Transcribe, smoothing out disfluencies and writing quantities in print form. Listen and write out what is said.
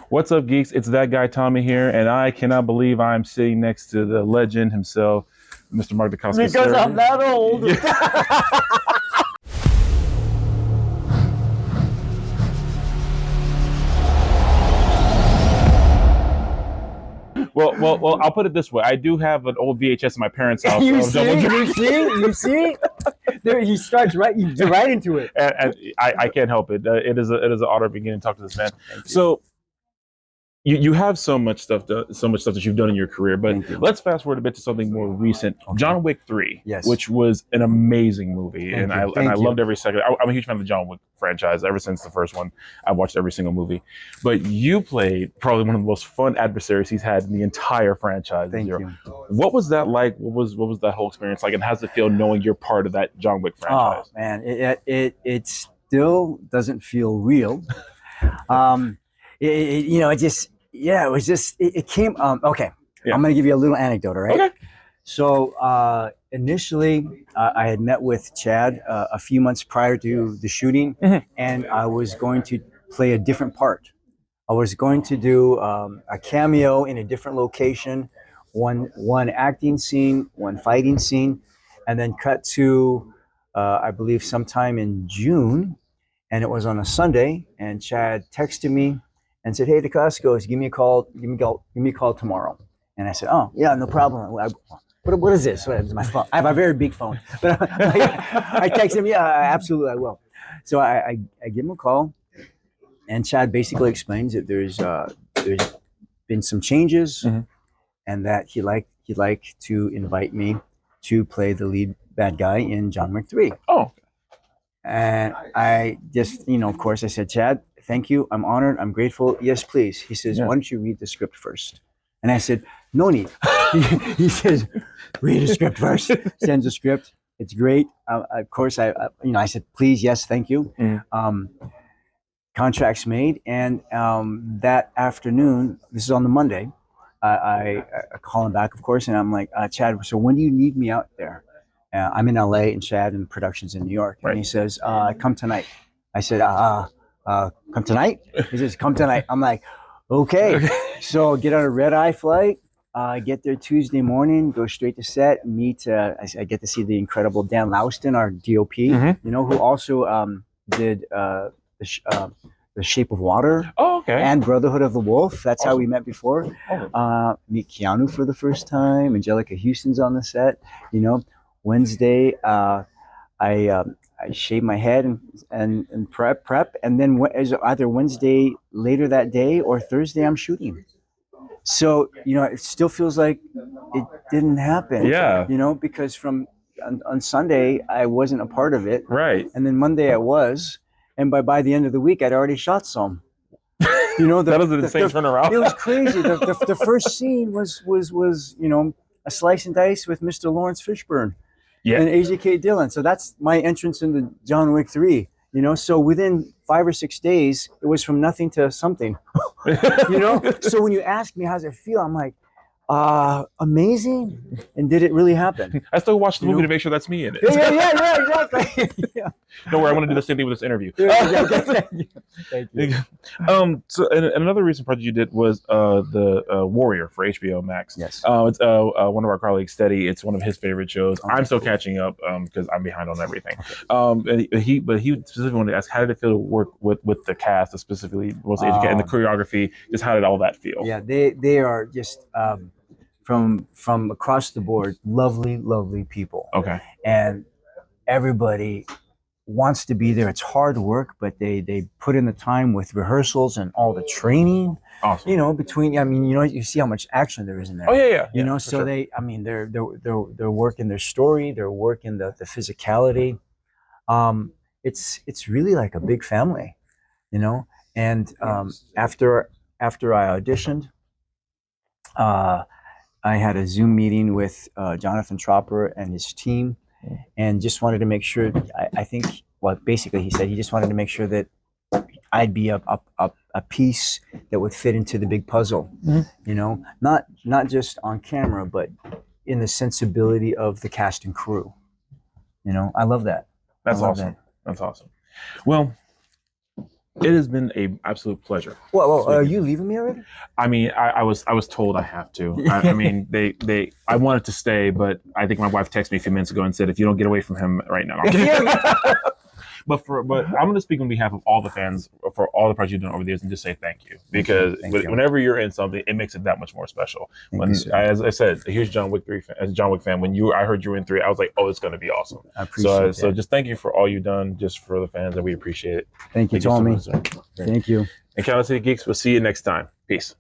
What's up, geeks? It's that guy Tommy here, and I cannot believe I'm sitting next to the legend himself, Mr. Mark Dacascos. Because I'm that old. Well. I'll put it this way: I do have an old VHS in my parents' house. You see. There, he starts right into it. And I can't help it. It is an honor beginning to talk to this man. So. You have so much stuff that you've done in your career, but let's fast forward a bit to something more recent. Okay. John Wick 3, yes, which was an amazing movie, and I loved every second. I'm a huge fan of the John Wick franchise. Ever since the first one, I've watched every single movie. But you played probably one of the most fun adversaries he's had in the entire franchise. Thank you. What was that like? What was that whole experience like, and how does it feel knowing you're part of that John Wick franchise? Oh man, it still doesn't feel real. It was just, it came, okay. Yeah. I'm going to give you a little anecdote, all right? Okay. So initially, I had met with Chad a few months prior to the shooting, and I was going to play a different part. I was going to do a cameo in a different location, one acting scene, one fighting scene, and then cut to, I believe, sometime in June, and it was on a Sunday, and Chad texted me and said, "Hey, Dacascos, give me a call. Give me a call tomorrow." And I said, "Oh, yeah, no problem. What is this? What is my phone? I have a very big phone." But I texted him, "Yeah, absolutely, I will." So I give him a call, and Chad basically explains that there's been some changes, and that he'd like to invite me to play the lead bad guy in John Wick 3. Oh. And I just, of course, I said, "Chad, thank you. I'm honored. I'm grateful. Yes, please." He says, "Why don't you read the script first?" And I said, "No need." He says, "Read the script first." Sends a script. It's great. Of course, I said, "Please, yes, thank you." Contracts made, and that afternoon, this is on the Monday, I call him back, of course, and I'm like, "Chad, so when do you need me out there?" I'm in LA, and Chad and production's in New York. Right. And he says, "Come tonight." I said, "Come tonight?" He says, "Come tonight." I'm like, okay. So get on a red-eye flight, get there Tuesday morning, go straight to set, meet, I get to see the incredible Dan Lauston, our DOP, who also did The Shape of Water. Oh, okay. And Brotherhood of the Wolf. That's awesome. How we met before. Meet Keanu for the first time. Angelica Houston's on the set. Wednesday, I shave my head and prep, and then either Wednesday later that day or Thursday I'm shooting. So it still feels like it didn't happen. Yeah. Because from on Sunday I wasn't a part of it. Right. And then Monday I was, and by the end of the week I'd already shot some. That was an insane turnaround. It was crazy. The first scene was a slice and dice with Mr. Lawrence Fishburne. Yeah. And AJK Dillon. So that's my entrance into John Wick 3. So within 5 or 6 days, it was from nothing to something. So when you ask me how's it feel, I'm like, amazing. And did it really happen? I still watch the movie to make sure that's me in it. Yeah, exactly. Yeah. Don't worry, I want to do the same thing with this interview. Thank you. So another recent project you did was the Warrior for HBO Max. Yes. It's one of our colleagues, Steady. It's one of his favorite shows. Okay. I'm still catching up because I'm behind on everything. Okay. He specifically wanted to ask, how did it feel to work with the cast, specifically most and the choreography? Just how did all that feel? Yeah, they are just. From across the board, lovely people. Okay. And everybody wants to be there. It's hard work, but they put in the time with rehearsals and all the training. Awesome. You see how much action there is in there. Oh yeah. So sure. They're working their story, they're working the physicality. It's really like a big family, And after I auditioned, I had a Zoom meeting with Jonathan Tropper and his team, and just wanted to make sure. I think, basically, he said he just wanted to make sure that I'd be a piece that would fit into the big puzzle. Not just on camera, but in the sensibility of the cast and crew. I love that. That's awesome. That's awesome. Well, It has been a absolute pleasure. Well, are you leaving me already? I mean, I was told I have to. I mean, I wanted to stay, but I think my wife texted me a few minutes ago and said, if you don't get away from him right now. I'm kidding. But I'm going to speak on behalf of all the fans for all the projects you've done over the years and just say thank you, because whenever you're in something, it makes it that much more special. As I said, here's John Wick 3 fan, as a John Wick fan. I heard you were in 3, I was like, oh, it's going to be awesome. I appreciate that. So just thank you for all you've done just for the fans, and we appreciate it. Thank you, Tommy. Thank you. And Cali City Geeks, we'll see you next time. Peace.